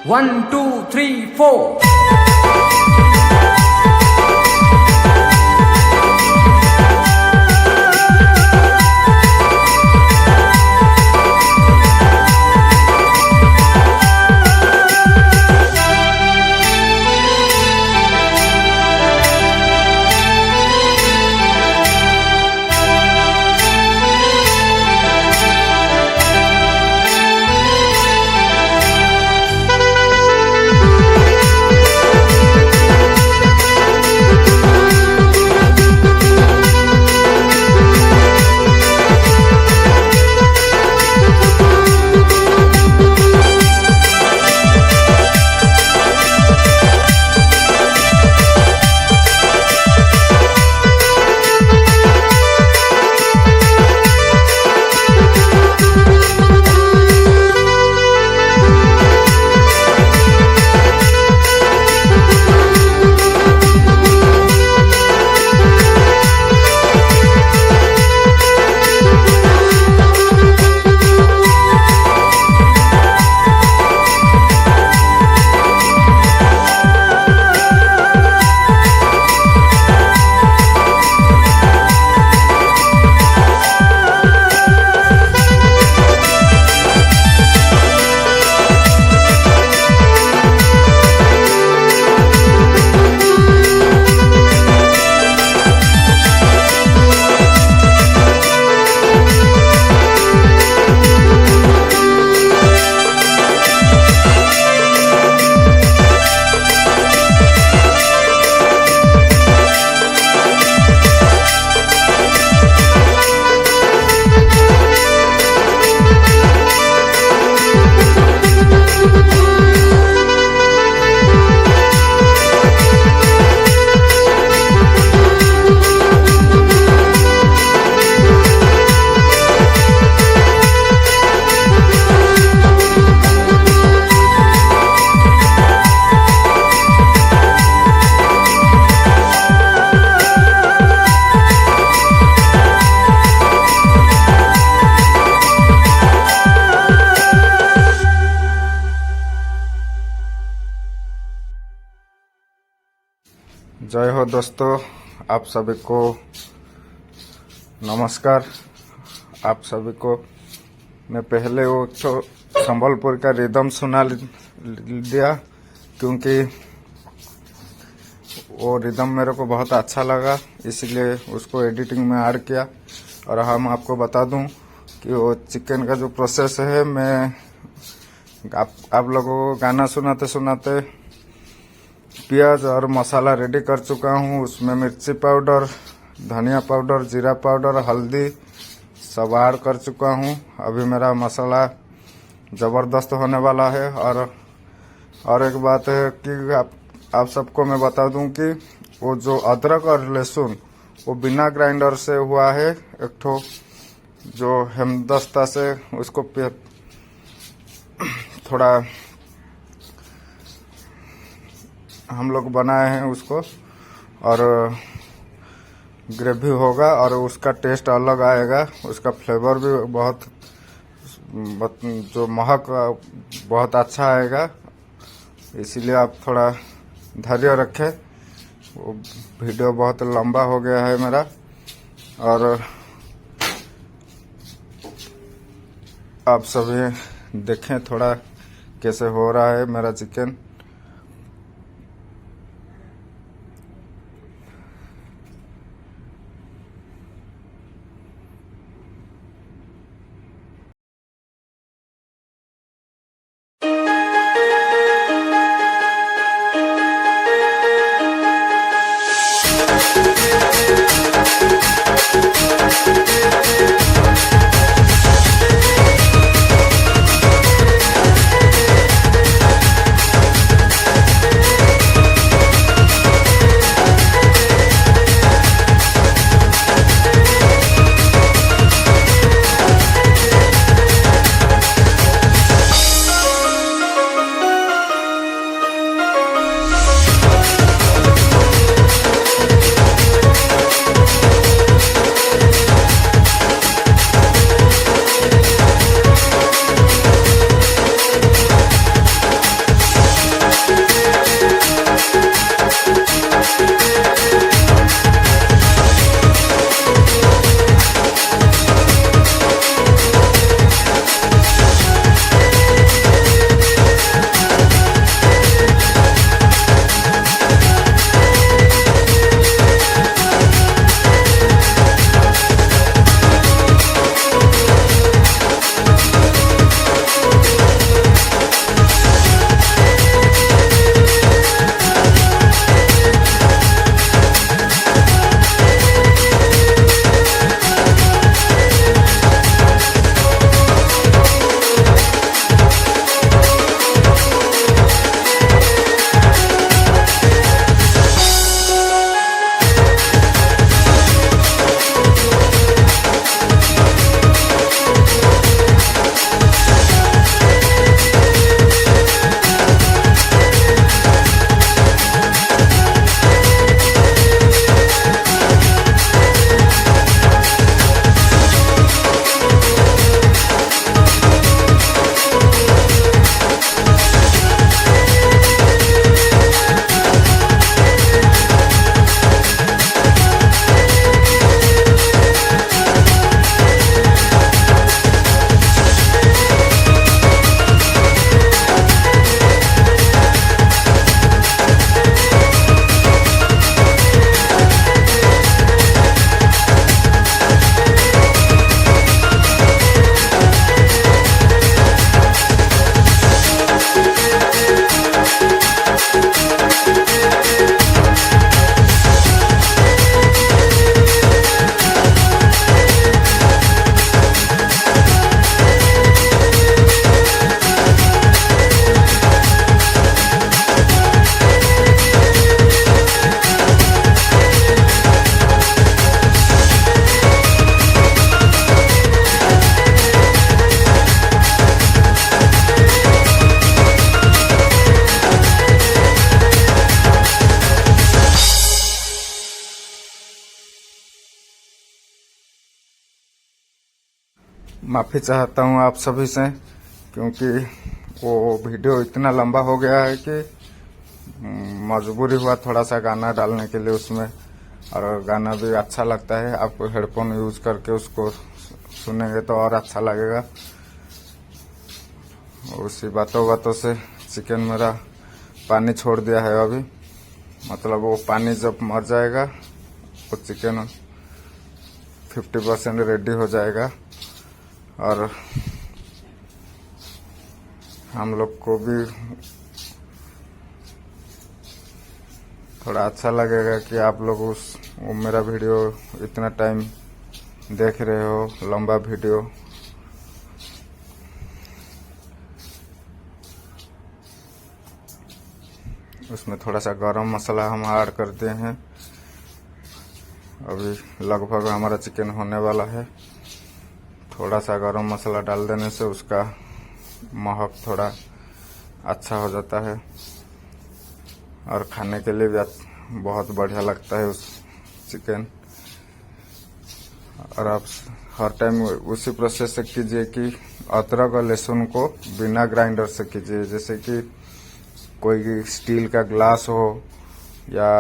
1, 2, 3, 4. जय हो दोस्तों, आप सभी को नमस्कार। आप सभी को मैं पहले वो तो संबलपुर का रिदम सुना दिया, क्योंकि वो रिदम मेरे को बहुत अच्छा लगा, इसलिए उसको एडिटिंग में ऐड किया। और हम आपको बता दूं कि वो चिकन का जो प्रोसेस है, मैं आप लोगों को गाना सुनाते सुनाते प्याज और मसाला रेडी कर चुका हूँ। उसमें मिर्ची पाउडर, धनिया पाउडर, जीरा पाउडर, हल्दी सब ऐड कर चुका हूँ। अभी मेरा मसाला ज़बरदस्त होने वाला है। और एक बात है कि आप सबको मैं बता दूं कि वो जो अदरक और लहसुन वो बिना ग्राइंडर से हुआ है। एक ठो जो हेमदस्ता से उसको थोड़ा हम लोग बनाए हैं उसको, और ग्रेवी होगा और उसका टेस्ट अलग आएगा। उसका फ्लेवर भी बहुत जो महक बहुत अच्छा आएगा। इसीलिए आप थोड़ा धैर्य रखें। वो वीडियो बहुत लंबा हो गया है मेरा, और आप सभी देखें थोड़ा कैसे हो रहा है मेरा चिकन। माफ़ी चाहता हूँ आप सभी से, क्योंकि वो वीडियो इतना लंबा हो गया है कि मजबूरी हुआ थोड़ा सा गाना डालने के लिए उसमें, और गाना भी अच्छा लगता है। आप हेडफोन यूज करके उसको सुनेंगे तो और अच्छा लगेगा। उसी बातों बातों से चिकन मेरा पानी छोड़ दिया है अभी, मतलब वो पानी जब मर जाएगा वो चिकन 50% रेडी हो जाएगा, और हम लोग को भी थोड़ा अच्छा लगेगा कि आप लोग वो मेरा वीडियो इतना टाइम देख रहे हो, लंबा वीडियो। उसमें थोड़ा सा गरम मसाला हम ऐड करते हैं। अभी लगभग हमारा चिकन होने वाला है। थोड़ा सा गरम मसाला डाल देने से उसका महक थोड़ा अच्छा हो जाता है और खाने के लिए भी बहुत बढ़िया लगता है उस चिकन। और आप हर टाइम उसी प्रोसेस से कीजिए कि अदरक और लहसुन को बिना ग्राइंडर से कीजिए। जैसे कि कोई स्टील का ग्लास हो या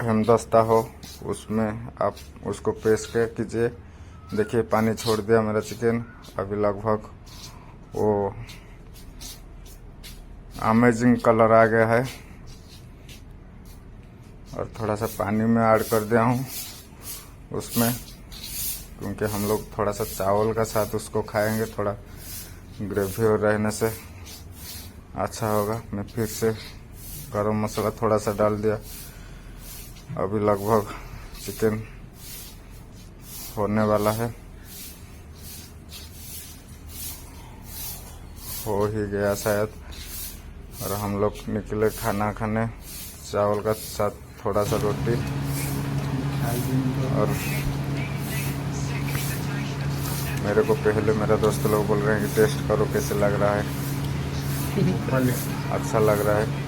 हेमदस्ता हो, उसमें आप उसको पेश के कीजिए। देखिए पानी छोड़ दिया मेरा चिकन, अभी लगभग वो अमेजिंग कलर आ गया है। और थोड़ा सा पानी में ऐड कर दिया हूँ उसमें, क्योंकि हम लोग थोड़ा सा चावल का साथ उसको खाएंगे, थोड़ा ग्रेवी और रहने से अच्छा होगा। मैं फिर से गरम मसाला थोड़ा सा डाल दिया। अभी लगभग चिकन होने वाला है, हो ही गया शायद। और हम लोग निकले खाना खाने, चावल का साथ थोड़ा सा रोटी। और मेरे को पहले मेरा दोस्त लोग बोल रहे हैं कि टेस्ट करो कैसे लग रहा है। अच्छा लग रहा है।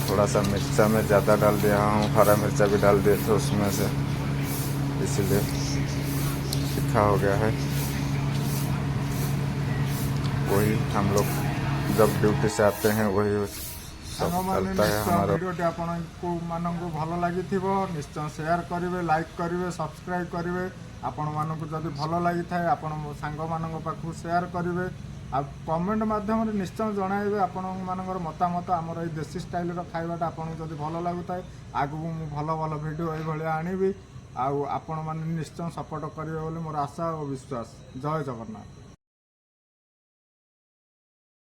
थोड़ा सा मिर्चा में ज़्यादा डाल दिया हूँ, हरा मिर्चा भी डाल दिए थे उसमें से, इसीलिए तीखा हो गया है। वही हम लोग जब ड्यूटी से आते हैं वही सब चलता है हमारा। वीडियोटी आपको मानक भल लगी निश्चय शेयर करेंगे, लाइक करेंगे, सब्सक्राइब करेंगे। आपण मानक जब भल लगी था आपण सांग मान पाखु शेयर करेंगे। आ कमेंट माध्यम निश्चय जनइबे आपण मानकर मतामत। आमर ये देसी स्टाइल खाइबाटा आपको जब भल लगुता है, आगू मु भल भल वीडियो ये आनिबी। आपण मैंने निश्चय सपोर्ट करेंगे बोली मोर आशा और विश्वास। जय जगन्नाथ।